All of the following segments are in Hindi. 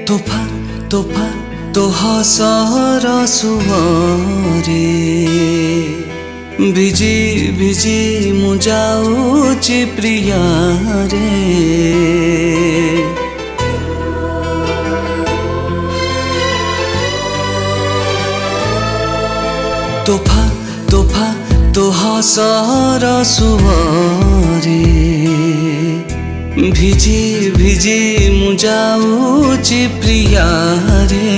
तोफा तोफा तो हसर सुअरे भिजी भिजी मु जाऊची प्रिया रे। तोफा तोफा तो हसर सुअरे भिजी भिजी मु जाऊची प्रिया रे।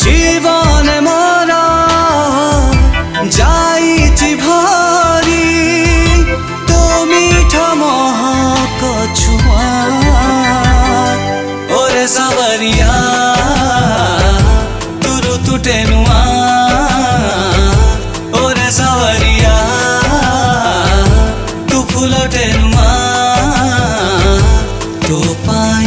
जीवन मोर जाईची भारी तो मीठा महक छुआ ओरे सावरिया तुरु तुटे नुआ ओरे सावरिया तू फुलटे नुआ तो पाए